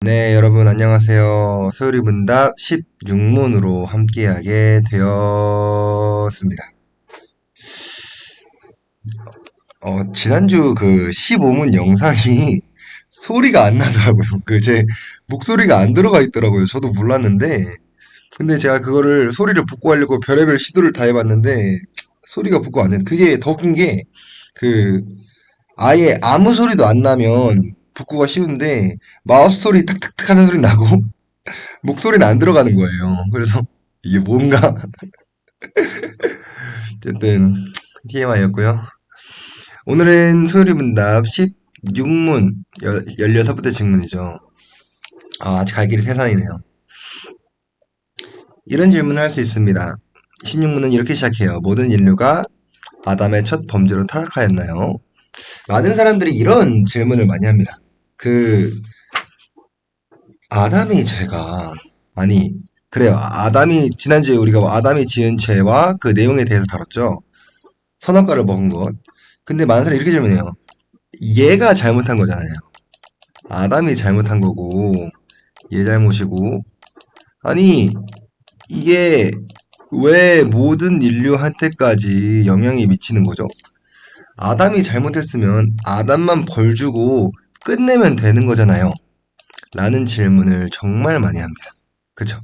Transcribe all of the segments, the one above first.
네, 여러분 안녕하세요. 소요리 문답 16문으로 함께하게 되었습니다. 지난주 그 15문 영상이 소리가 안 나더라고요. 제 목소리가 안 들어가 있더라고요. 저도 몰랐는데. 근데 제가 그거를 소리를 복구하려고 별의별 시도를 다 해봤는데 소리가 복구 안 돼. 그게 더 웃긴 게 그 아예 아무 소리도 안 나면 복구가 쉬운데 마우스 소리 탁탁탁 하는 소리 나고 목소리는 안 들어가는 거예요. 그래서 이게 뭔가 어쨌든 TMI였고요. 오늘은 소요리 문답 16문 16번째 질문이죠. 아직 갈 길이 세상이네요. 이런 질문을 할 수 있습니다. 16문은 이렇게 시작해요. 모든 인류가 아담의 첫 범죄로 타락하였나요? 많은 사람들이 이런 질문을 많이 합니다. 그 아담이 죄가 아니 그래요. 아담이 지난주에 우리가 아담이 지은 죄와 그 내용에 대해서 다뤘죠. 선악과를 먹은 것. 근데 많은 사람이 이렇게 질문해요. 얘가 잘못한 거잖아요. 아담이 잘못한 거고, 얘 잘못이고. 아니, 이게 왜 모든 인류한테까지 영향이 미치는 거죠? 아담이 잘못했으면 아담만 벌 주고 끝내면 되는 거잖아요. 라는 질문을 정말 많이 합니다. 그쵸?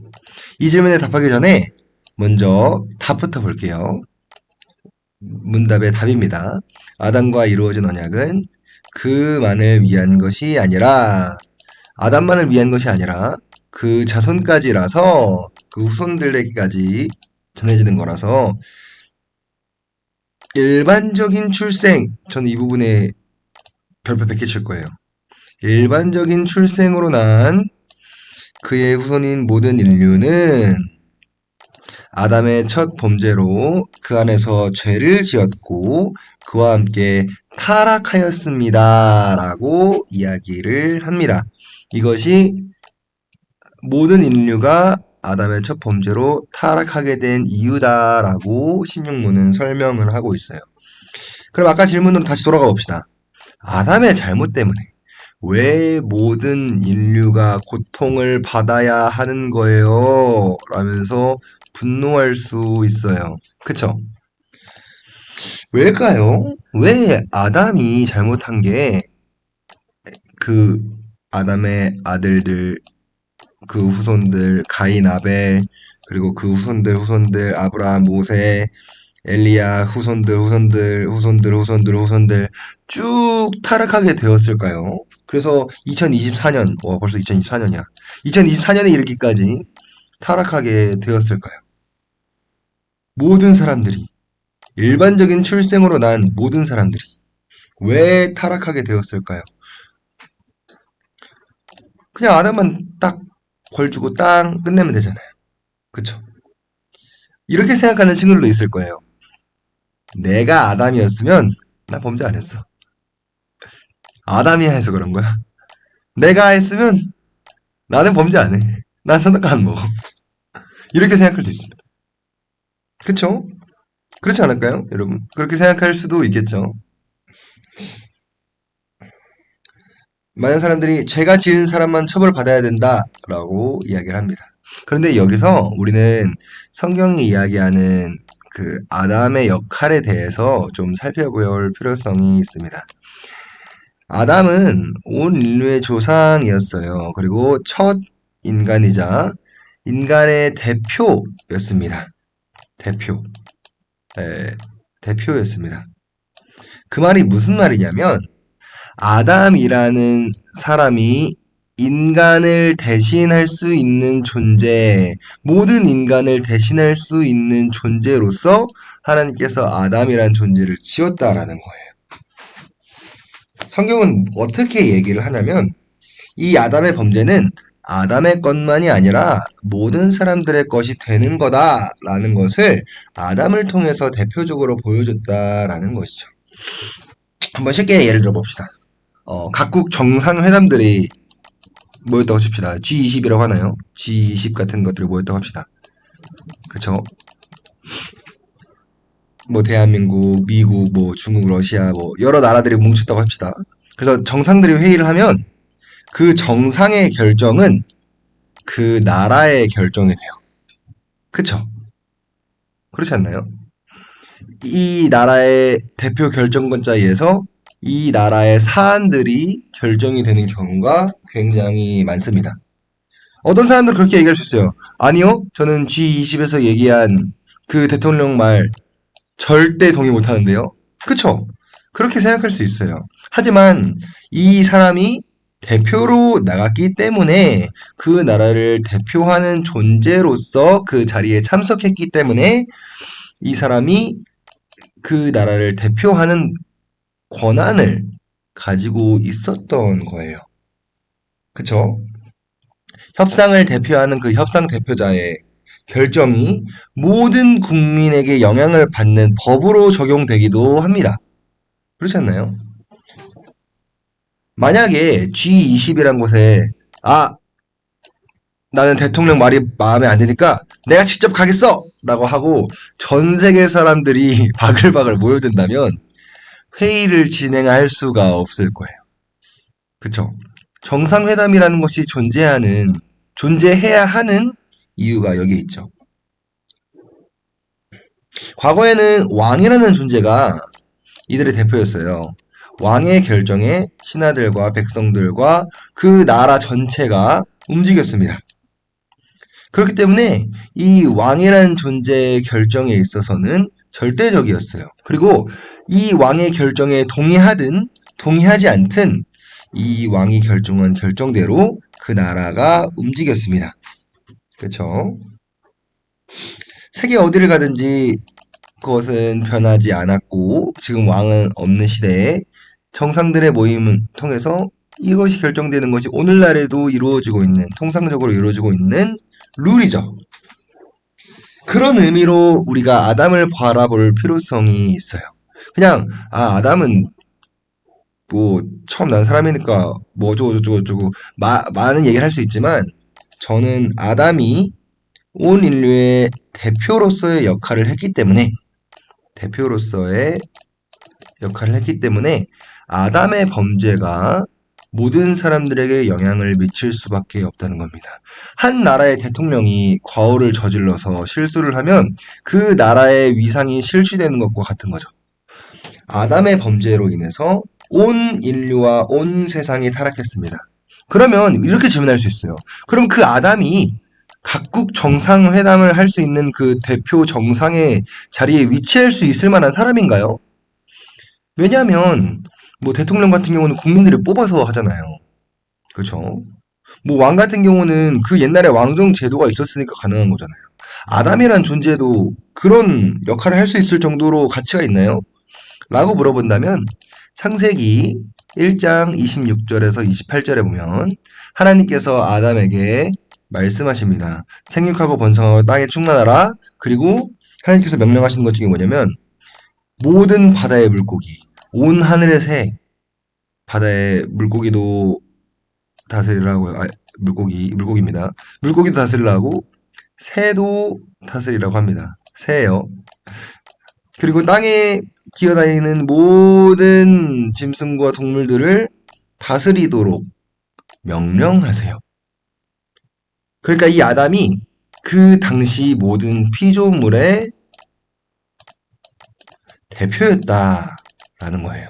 이 질문에 답하기 전에 먼저 답부터 볼게요. 문답의 답입니다. 아담과 이루어진 언약은 그만을 위한 것이 아니라 아담만을 위한 것이 아니라 그 자손까지라서 그 후손들에게까지 전해지는 거라서 일반적인 출생 저는 이 부분에 별표 100개 칠 거예요. 일반적인 출생으로 난 그의 후손인 모든 인류는 아담의 첫 범죄로 그 안에서 죄를 지었고 그와 함께 타락하였습니다. 라고 이야기를 합니다. 이것이 모든 인류가 아담의 첫 범죄로 타락하게 된 이유다라고 16문은 설명을 하고 있어요. 그럼 아까 질문으로 다시 돌아가 봅시다. 아담의 잘못 때문에 왜 모든 인류가 고통을 받아야 하는 거예요? 라면서 분노할 수 있어요. 그쵸? 왜일까요? 왜 아담이 잘못한 게 그 아담의 아들들, 그 후손들, 가인, 아벨, 그리고 그 후손들, 아브라함, 모세, 엘리야, 후손들 쭉 타락하게 되었을까요? 그래서 2024년, 벌써 2024년이야. 2024년에 이르기까지 타락하게 되었을까요? 모든 사람들이, 일반적인 출생으로 난 모든 사람들이 왜 타락하게 되었을까요? 그냥 아담만 딱 벌주고 땅 끝내면 되잖아요. 그쵸? 이렇게 생각하는 친구들도 있을 거예요. 내가 아담이었으면 나 범죄 안 했어. 아담이 해서 그런 거야. 내가 했으면 나는 범죄 안 해. 난 선악과 안 먹어. 이렇게 생각할 수 있습니다. 그쵸? 그렇지 않을까요, 여러분? 그렇게 생각할 수도 있겠죠. 많은 사람들이 죄가 지은 사람만 처벌받아야 된다라고 이야기를 합니다. 그런데 여기서 우리는 성경이 이야기하는 그 아담의 역할에 대해서 좀 살펴볼 필요성이 있습니다. 아담은 온 인류의 조상이었어요. 그리고 첫 인간이자 인간의 대표였습니다. 대표. 예, 대표였습니다. 그 말이 무슨 말이냐면 아담이라는 사람이 인간을 대신할 수 있는 존재, 모든 인간을 대신할 수 있는 존재로서 하나님께서 아담이라는 존재를 지었다라는 거예요. 성경은 어떻게 얘기를 하냐면 이 아담의 범죄는 아담의 것만이 아니라 모든 사람들의 것이 되는 거다라는 것을 아담을 통해서 대표적으로 보여줬다라는 것이죠. 한번 쉽게 예를 들어 봅시다. 각국 정상회담들이 모였다고 칩시다. G20이라고 하나요? G20 같은 것들이 모였다고 합시다. 그쵸? 뭐 대한민국, 미국, 뭐 중국, 러시아, 뭐 여러 나라들이 뭉쳤다고 합시다. 그래서 정상들이 회의를 하면 그 정상의 결정은 그 나라의 결정이 돼요. 그쵸? 그렇지 않나요? 이 나라의 대표 결정권자에 의해서 이 나라의 사안들이 결정이 되는 경우가 굉장히 많습니다. 어떤 사람들은 그렇게 얘기할 수 있어요. 아니요, 저는 G20에서 얘기한 그 대통령 말 절대 동의 못 하는데요. 그쵸? 그렇게 생각할 수 있어요. 하지만 이 사람이 대표로 나갔기 때문에 그 나라를 대표하는 존재로서 그 자리에 참석했기 때문에 이 사람이 그 나라를 대표하는 권한을 가지고 있었던 거예요. 그쵸? 협상을 대표하는 그 협상 대표자의 결정이 모든 국민에게 영향을 받는 법으로 적용되기도 합니다. 그렇지 않나요? 만약에 G20이란 곳에 아, 나는 대통령 말이 마음에 안 드니까 내가 직접 가겠어! 라고 하고 전 세계 사람들이 바글바글 모여든다면 회의를 진행할 수가 없을 거예요. 그쵸? 정상회담이라는 것이 존재해야 하는 이유가 여기에 있죠. 과거에는 왕이라는 존재가 이들의 대표였어요. 왕의 결정에 신하들과 백성들과 그 나라 전체가 움직였습니다. 그렇기 때문에 이 왕이라는 존재의 결정에 있어서는 절대적이었어요. 그리고 이 왕의 결정에 동의하든 동의하지 않든 이 왕이 결정한 결정대로 그 나라가 움직였습니다. 그렇죠? 세계 어디를 가든지 그것은 변하지 않았고 지금 왕은 없는 시대에 정상들의 모임을 통해서 이것이 결정되는 것이 오늘날에도 이루어지고 있는 통상적으로 이루어지고 있는 룰이죠. 그런 의미로 우리가 아담을 바라볼 필요성이 있어요. 그냥 아담은 뭐 처음 난 사람이니까 뭐 어쩌고 많은 얘기를 할 수 있지만 저는 아담이 온 인류의 대표로서의 역할을 했기 때문에 아담의 범죄가 모든 사람들에게 영향을 미칠 수밖에 없다는 겁니다. 한 나라의 대통령이 과오를 저질러서 실수를 하면 그 나라의 위상이 실추되는 것과 같은 거죠. 아담의 범죄로 인해서 온 인류와 온 세상이 타락했습니다. 그러면 이렇게 질문할 수 있어요. 그럼 그 아담이 각국 정상회담을 할 수 있는 그 대표 정상의 자리에 위치할 수 있을 만한 사람인가요? 왜냐하면 뭐 대통령 같은 경우는 국민들이 뽑아서 하잖아요. 그렇죠? 뭐 왕 같은 경우는 그 옛날에 왕정 제도가 있었으니까 가능한 거잖아요. 아담이란 존재도 그런 역할을 할 수 있을 정도로 가치가 있나요? 라고 물어본다면 창세기 1장 26절에서 28절에 보면 하나님께서 아담에게 말씀하십니다. 생육하고 번성하고 땅에 충만하라. 그리고 하나님께서 명령하시는 것 중에 뭐냐면 모든 바다의 물고기, 온 하늘의 새, 바다의 물고기도 다스리라고 물고기입니다. 물고기도 다스리라고 새도 다스리라고 합니다. 새예요. 그리고 땅에 기어다니는 모든 짐승과 동물들을 다스리도록 명령하세요. 그러니까 이 아담이 그 당시 모든 피조물의 대표였다라는 거예요.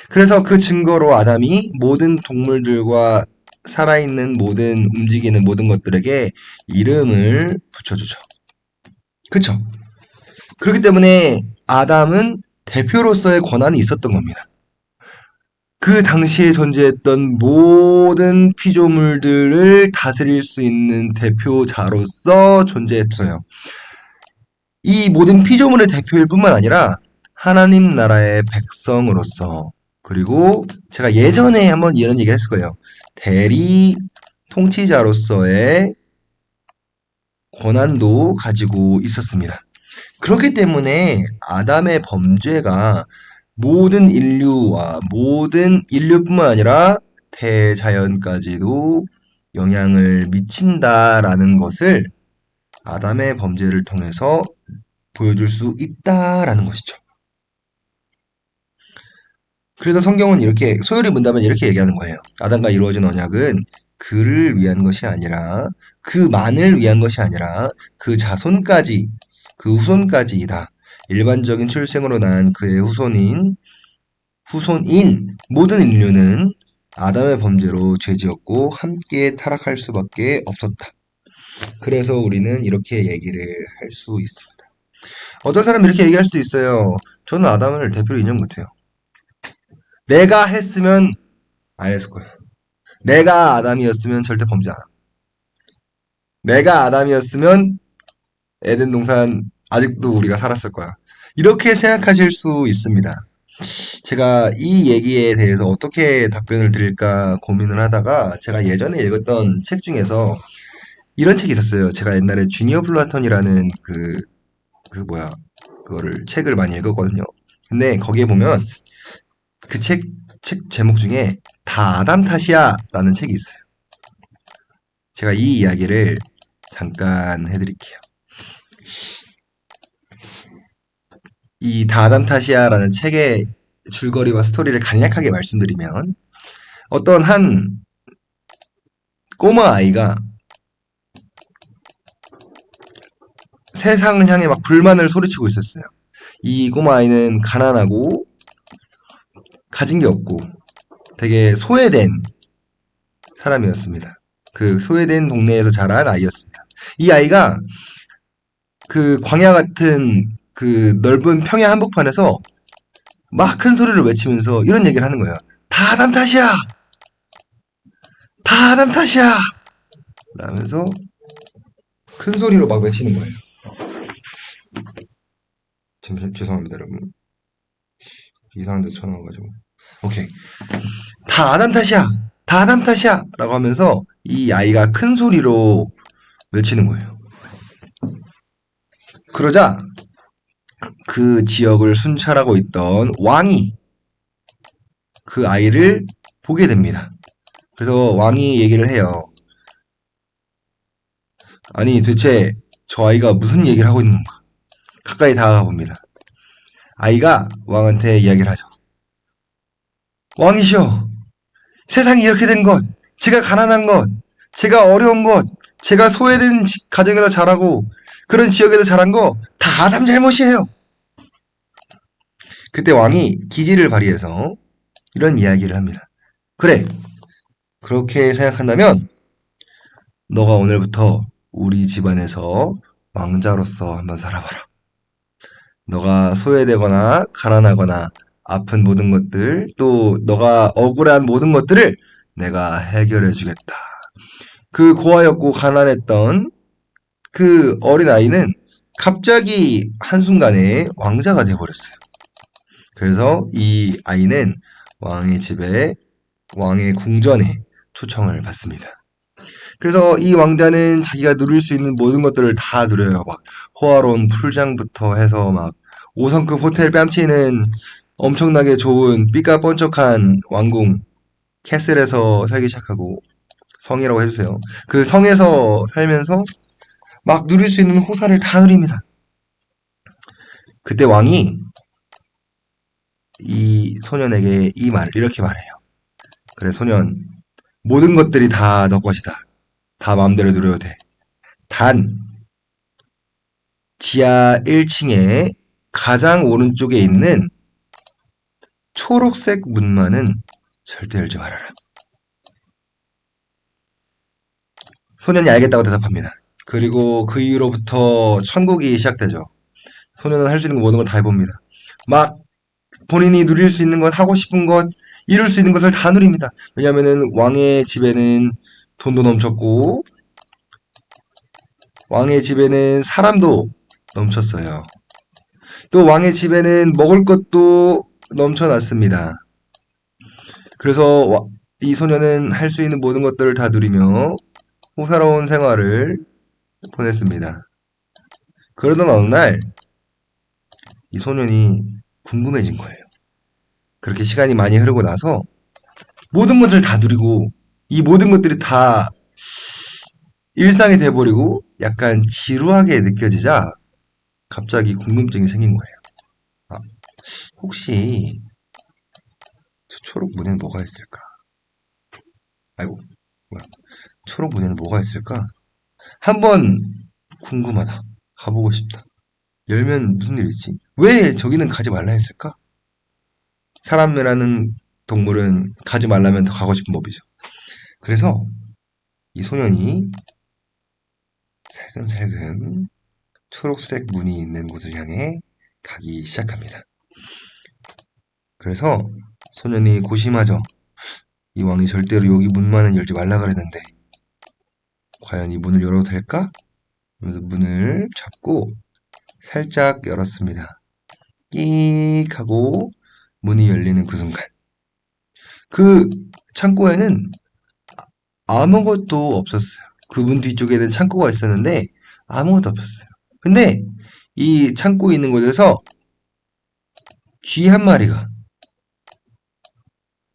그래서 그 증거로 아담이 모든 동물들과 살아있는 모든 움직이는 모든 것들에게 이름을 붙여주죠. 그쵸? 그렇기 때문에 아담은 대표로서의 권한이 있었던 겁니다. 그 당시에 존재했던 모든 피조물들을 다스릴 수 있는 대표자로서 존재했어요. 이 모든 피조물의 대표일 뿐만 아니라 하나님 나라의 백성으로서 그리고 제가 예전에 한번 이런 얘기를 했을 거예요. 대리 통치자로서의 권한도 가지고 있었습니다. 그렇기 때문에 아담의 범죄가 모든 인류뿐만 아니라 대자연까지도 영향을 미친다라는 것을 아담의 범죄를 통해서 보여줄 수 있다라는 것이죠. 그래서 성경은 이렇게 소요리 문답은 이렇게 얘기하는 거예요. 아담과 이루어진 언약은 그를 위한 것이 아니라 그만을 위한 것이 아니라 그 자손까지 그 후손까지이다. 일반적인 출생으로 난 그의 후손인 모든 인류는 아담의 범죄로 죄지었고 함께 타락할 수밖에 없었다. 그래서 우리는 이렇게 얘기를 할 수 있습니다. 어떤 사람이 이렇게 얘기할 수도 있어요. 저는 아담을 대표로 인정 못해요. 내가 했으면 안 했을 거예요. 내가 아담이었으면 절대 범죄 안 함. 내가 아담이었으면 에덴 동산 아직도 우리가 살았을 거야. 이렇게 생각하실 수 있습니다. 제가 이 얘기에 대해서 어떻게 답변을 드릴까 고민을 하다가 제가 예전에 읽었던 책 중에서 이런 책이 있었어요. 제가 옛날에 주니어 플라톤이라는 그거를 책을 많이 읽었거든요. 근데 거기에 보면 그 책 제목 중에 다 아담 탓이야 라는 책이 있어요. 제가 이 이야기를 잠깐 해드릴게요. 이 다 아담 탓이야라는 책의 줄거리와 스토리를 간략하게 말씀드리면 어떤 한 꼬마 아이가 세상을 향해 막 불만을 소리치고 있었어요. 이 꼬마 아이는 가난하고 가진 게 없고 되게 소외된 사람이었습니다. 그 소외된 동네에서 자란 아이였습니다. 이 아이가 그 광야 같은 그 넓은 평야 한복판에서 막 큰 소리를 외치면서 이런 얘기를 하는 거예요. 다 아담 탓이야! 다 아담 탓이야! 라면서 큰 소리로 막 외치는 거예요. 잠시만, 죄송합니다, 여러분. 이상한 데 쳐나와가지고. 오케이. 다 아담 탓이야! 다 아담 탓이야! 라고 하면서 이 아이가 큰 소리로 외치는 거예요. 그러자 그 지역을 순찰하고 있던 왕이 그 아이를 보게 됩니다. 그래서 왕이 얘기를 해요. 아니 도대체 저 아이가 무슨 얘기를 하고 있는 건가? 가까이 다가가 봅니다. 아이가 왕한테 이야기를 하죠. 왕이시여, 세상이 이렇게 된 것, 제가 가난한 것, 제가 어려운 것, 제가 소외된 가정에서 자라고 그런 지역에서 자란 거 다 아담 잘못이에요. 그때 왕이 기지를 발휘해서 이런 이야기를 합니다. 그래, 그렇게 생각한다면 너가 오늘부터 우리 집안에서 왕자로서 한번 살아봐라. 너가 소외되거나 가난하거나 아픈 모든 것들, 또 너가 억울한 모든 것들을 내가 해결해 주겠다. 그 고아였고 가난했던 그 어린아이는 갑자기 한순간에 왕자가 되어버렸어요. 그래서 이 아이는 왕의 집에, 왕의 궁전에 초청을 받습니다. 그래서 이 왕자는 자기가 누릴 수 있는 모든 것들을 다 누려요. 막 호화로운 풀장부터 해서 막 5성급 호텔 뺨치는 엄청나게 좋은 삐까뻔쩍한 왕궁 캐슬에서 살기 시작하고 성이라고 해주세요. 그 성에서 살면서 막 누릴 수 있는 호사를 다 누립니다. 그때 왕이 이 소년에게 이 말을 이렇게 말해요. 그래 소년, 모든 것들이 다 너 것이다. 다 마음대로 누려도 돼. 단 지하 1층에 가장 오른쪽에 있는 초록색 문만은 절대 열지 말아라. 소년이 알겠다고 대답합니다. 그리고 그 이후로부터 천국이 시작되죠. 소년은 할 수 있는 모든 걸 다 해봅니다. 막 본인이 누릴 수 있는 것, 하고 싶은 것, 이룰 수 있는 것을 다 누립니다. 왜냐면은 왕의 집에는 돈도 넘쳤고 왕의 집에는 사람도 넘쳤어요. 또 왕의 집에는 먹을 것도 넘쳐났습니다. 그래서 이 소년은 할 수 있는 모든 것들을 다 누리며 호사로운 생활을 보냈습니다. 그러던 어느 날 이 소년이 궁금해진 거예요. 그렇게 시간이 많이 흐르고 나서 모든 것을 다 누리고 이 모든 것들이 다 일상이 돼버리고 약간 지루하게 느껴지자 갑자기 궁금증이 생긴 거예요. 아, 혹시 초록 문에는 뭐가 있을까? 아이고, 뭐야. 초록 문에는 뭐가 있을까? 한번 궁금하다. 가보고 싶다. 열면 무슨 일이지? 왜 저기는 가지 말라 했을까? 사람이라는 동물은 가지 말라면 더 가고 싶은 법이죠. 그래서 이 소년이 살금살금 초록색 문이 있는 곳을 향해 가기 시작합니다. 그래서 소년이 고심하죠. 이 왕이 절대로 여기 문만은 열지 말라 그랬는데 과연 이 문을 열어도 될까? 그래서 문을 잡고 살짝 열었습니다. 끽 하고 문이 열리는 그 순간 그 창고에는 아무것도 없었어요. 그 문 뒤쪽에는 창고가 있었는데 아무것도 없었어요. 근데 이 창고에 있는 곳에서 쥐 한 마리가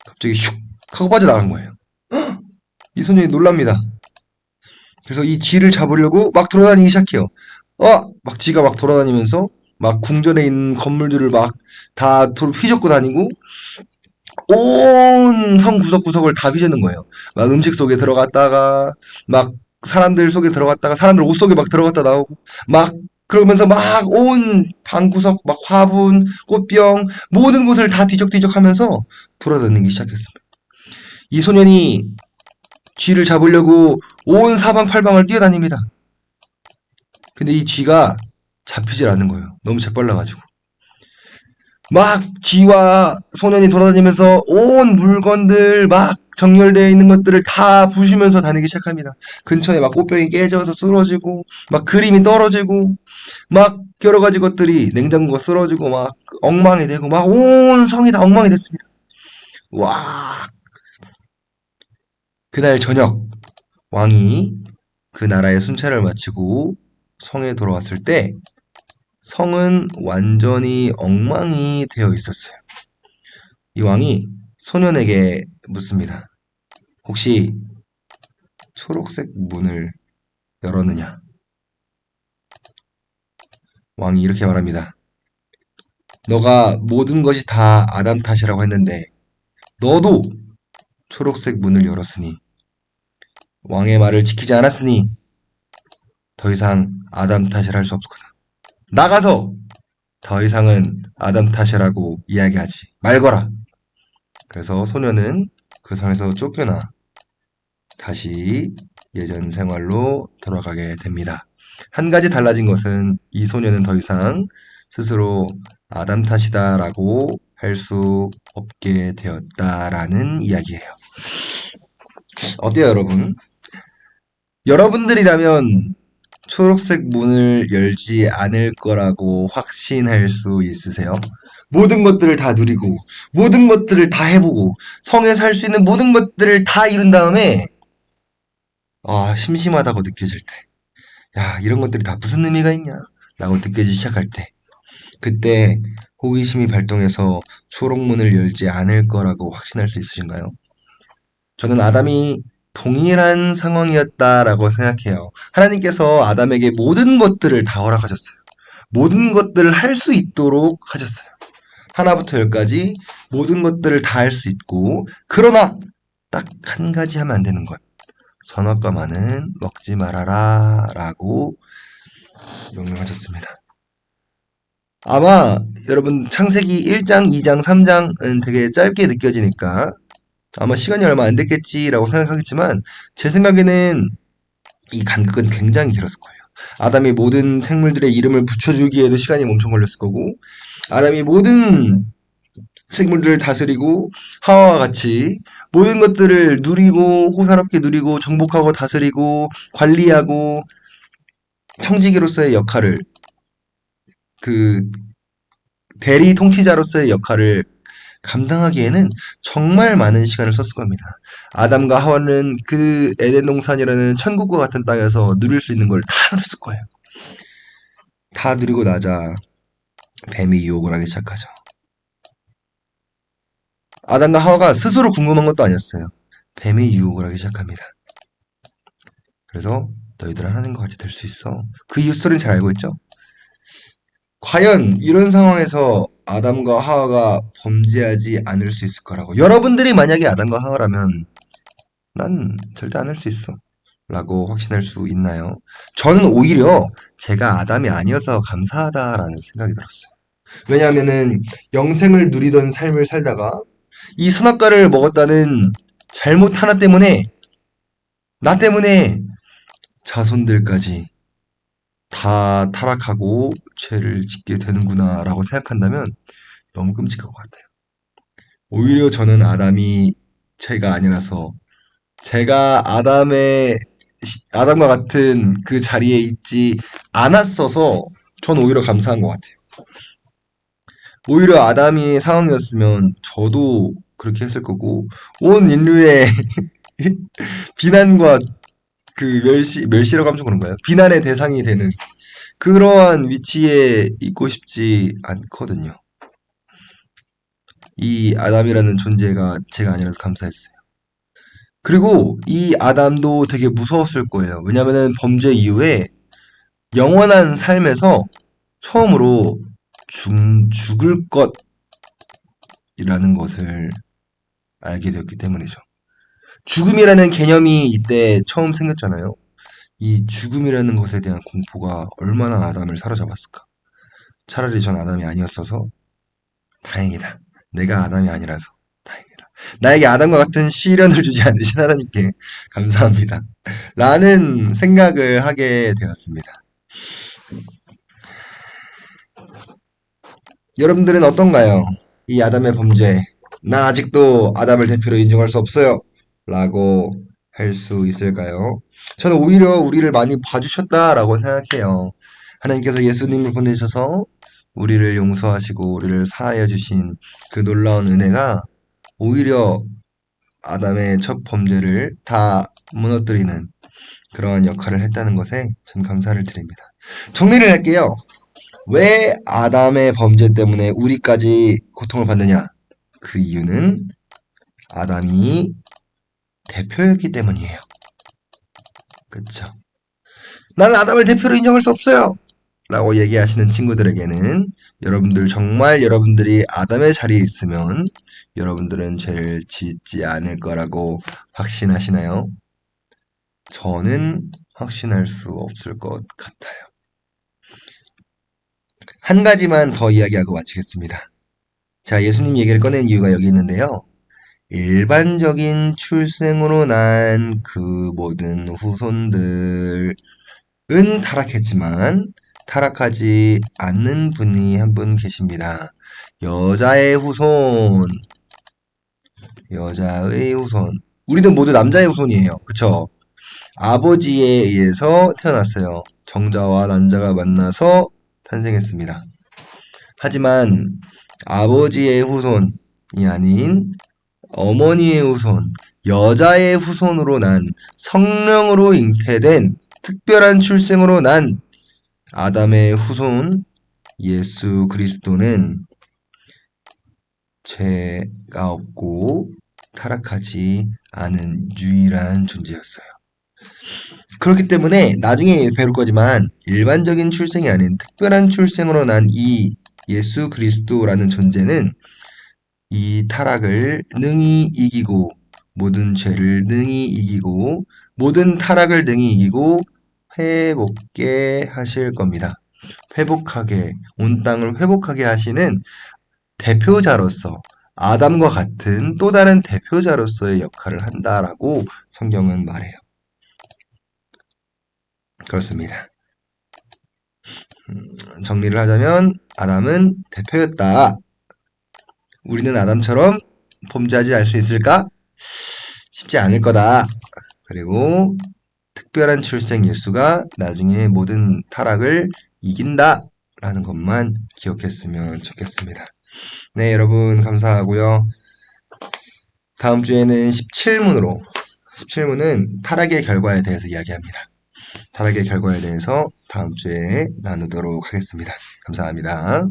갑자기 슉 하고 빠져나간 거예요. 이 소년이 놀랍니다. 그래서 이 쥐를 잡으려고 막 돌아다니기 시작해요. 막 쥐가 막 돌아다니면서 막 궁전에 있는 건물들을 막 다 휘젓고 다니고 온 성 구석구석을 다 휘젓는 거예요. 막 음식 속에 들어갔다가 막 사람들 속에 들어갔다가 사람들 옷 속에 막 들어갔다 나오고 막 그러면서 막 온 방구석 막 화분, 꽃병 모든 곳을 다 뒤적뒤적 하면서 돌아다니기 시작했습니다. 이 소년이 쥐를 잡으려고 온 사방팔방을 뛰어다닙니다. 근데 이 쥐가 잡히질 않는 거예요. 너무 재빨라가지고. 막 쥐와 소년이 돌아다니면서 온 물건들 막 정렬되어 있는 것들을 다 부수면서 다니기 시작합니다. 근처에 막 꽃병이 깨져서 쓰러지고 막 그림이 떨어지고 막 여러 가지 것들이 냉장고가 쓰러지고 막 엉망이 되고 막 온 성이 다 엉망이 됐습니다. 와, 그날 저녁 왕이 그 나라의 순찰을 마치고 성에 돌아왔을 때 성은 완전히 엉망이 되어 있었어요. 이 왕이 소년에게 묻습니다. 혹시 초록색 문을 열었느냐? 왕이 이렇게 말합니다. 너가 모든 것이 다 아담 탓이라고 했는데 너도 초록색 문을 열었으니 왕의 말을 지키지 않았으니 더 이상 아담 탓을 할 수 없을 거다. 나가서 더 이상은 아담 탓이라고 이야기하지 말거라. 그래서 소년은 그 성에서 쫓겨나 다시 예전 생활로 돌아가게 됩니다. 한 가지 달라진 것은 이 소년은 더 이상 스스로 아담 탓이다라고 할 수 없게 되었다라는 이야기예요. 어때요, 여러분? 여러분들이라면 초록색 문을 열지 않을 거라고 확신할 수 있으세요? 모든 것들을 다 누리고, 모든 것들을 다 해보고, 성에서 할 수 있는 모든 것들을 다 이룬 다음에, 심심하다고 느껴질 때, 야, 이런 것들이 다 무슨 의미가 있냐? 라고 느껴지기 시작할 때, 그때 호기심이 발동해서 초록문을 열지 않을 거라고 확신할 수 있으신가요? 저는 아담이 동일한 상황이었다라고 생각해요. 하나님께서 아담에게 모든 것들을 다 허락하셨어요. 모든 것들을 할 수 있도록 하셨어요. 하나부터 열까지 모든 것들을 다 할 수 있고, 그러나 딱 한 가지 하면 안 되는 것. 선악과만은 먹지 말아라 라고 명령하셨습니다. 아마 여러분 창세기 1장, 2장, 3장은 되게 짧게 느껴지니까 아마 시간이 얼마 안 됐겠지라고 생각하겠지만 제 생각에는 이 간극은 굉장히 길었을 거예요. 아담이 모든 생물들의 이름을 붙여주기에도 시간이 엄청 걸렸을 거고 아담이 모든 생물들을 다스리고 하와와 같이 모든 것들을 누리고 호사롭게 누리고 정복하고 다스리고 관리하고 청지기로서의 역할을 그 대리 통치자로서의 역할을 감당하기에는 정말 많은 시간을 썼을 겁니다. 아담과 하와는 그 에덴 동산이라는 천국과 같은 땅에서 누릴 수 있는 걸 다 누렸을 거예요. 다 누리고 나자 뱀이 유혹을 하기 시작하죠. 아담과 하와가 스스로 궁금한 것도 아니었어요. 뱀이 유혹을 하기 시작합니다. 그래서 너희들은 하나님과 같이 될 수 있어. 그 이유 스토리는 잘 알고 있죠? 과연 이런 상황에서 아담과 하와가 범죄하지 않을 수 있을 거라고. 여러분들이 만약에 아담과 하와라면 난 절대 안 할 수 있어. 라고 확신할 수 있나요? 저는 오히려 제가 아담이 아니어서 감사하다라는 생각이 들었어요. 왜냐하면은 영생을 누리던 삶을 살다가 이 선악과를 먹었다는 잘못 하나 때문에 나 때문에 자손들까지 다 타락하고 죄를 짓게 되는구나라고 생각한다면 너무 끔찍할 것 같아요. 오히려 저는 아담이 제가 아니라서 제가 아담과 같은 그 자리에 있지 않았어서 전 오히려 감사한 것 같아요. 오히려 아담이 상황이었으면 저도 그렇게 했을 거고 온 인류의 비난과 그 멸시라고 하면 좀 그런가요? 비난의 대상이 되는 그러한 위치에 있고 싶지 않거든요. 이 아담이라는 존재가 제가 아니라서 감사했어요. 그리고 이 아담도 되게 무서웠을 거예요. 왜냐면은 범죄 이후에 영원한 삶에서 처음으로 죽을 것이라는 것을 알게 되었기 때문이죠. 죽음이라는 개념이 이때 처음 생겼잖아요. 이 죽음이라는 것에 대한 공포가 얼마나 아담을 사로잡았을까. 차라리 전 아담이 아니었어서 다행이다. 내가 아담이 아니라서 다행이다. 나에게 아담과 같은 시련을 주지 않으신 하나님께 감사합니다. 라는 생각을 하게 되었습니다. 여러분들은 어떤가요? 이 아담의 범죄. 나 아직도 아담을 대표로 인정할 수 없어요. 라고 할 수 있을까요? 저는 오히려 우리를 많이 봐주셨다라고 생각해요. 하나님께서 예수님을 보내셔서 우리를 용서하시고 우리를 사하여 주신 그 놀라운 은혜가 오히려 아담의 첫 범죄를 다 무너뜨리는 그러한 역할을 했다는 것에 전 감사를 드립니다. 정리를 할게요. 왜 아담의 범죄 때문에 우리까지 고통을 받느냐? 그 이유는 아담이 대표였기 때문이에요. 그쵸? 나는 아담을 대표로 인정할 수 없어요! 라고 얘기하시는 친구들에게는 여러분들 정말 여러분들이 아담의 자리에 있으면 여러분들은 죄를 짓지 않을 거라고 확신하시나요? 저는 확신할 수 없을 것 같아요. 한 가지만 더 이야기하고 마치겠습니다. 자, 예수님 얘기를 꺼낸 이유가 여기 있는데요. 일반적인 출생으로 난 그 모든 후손들은 타락했지만 타락하지 않는 분이 한 분 계십니다. 여자의 후손. 여자의 후손. 우리는 모두 남자의 후손이에요. 그쵸? 아버지에 의해서 태어났어요. 정자와 난자가 만나서 탄생했습니다. 하지만 아버지의 후손이 아닌 어머니의 후손, 여자의 후손으로 난 성령으로 잉태된 특별한 출생으로 난 아담의 후손 예수 그리스도는 죄가 없고 타락하지 않은 유일한 존재였어요. 그렇기 때문에 나중에 배울 거지만 일반적인 출생이 아닌 특별한 출생으로 난 이 예수 그리스도라는 존재는 이 타락을 능히 이기고 모든 죄를 능히 이기고 모든 타락을 능히 이기고 회복게 하실 겁니다. 회복하게 온 땅을 회복하게 하시는 대표자로서 아담과 같은 또 다른 대표자로서의 역할을 한다라고 성경은 말해요. 그렇습니다. 정리를 하자면 아담은 대표였다. 우리는 아담처럼 범죄하지 않을 수 있을까? 쉽지 않을 거다. 그리고 특별한 출생 예수가 나중에 모든 타락을 이긴다. 라는 것만 기억했으면 좋겠습니다. 네, 여러분 감사하고요. 다음 주에는 17문은 타락의 결과에 대해서 이야기합니다. 타락의 결과에 대해서 다음 주에 나누도록 하겠습니다. 감사합니다.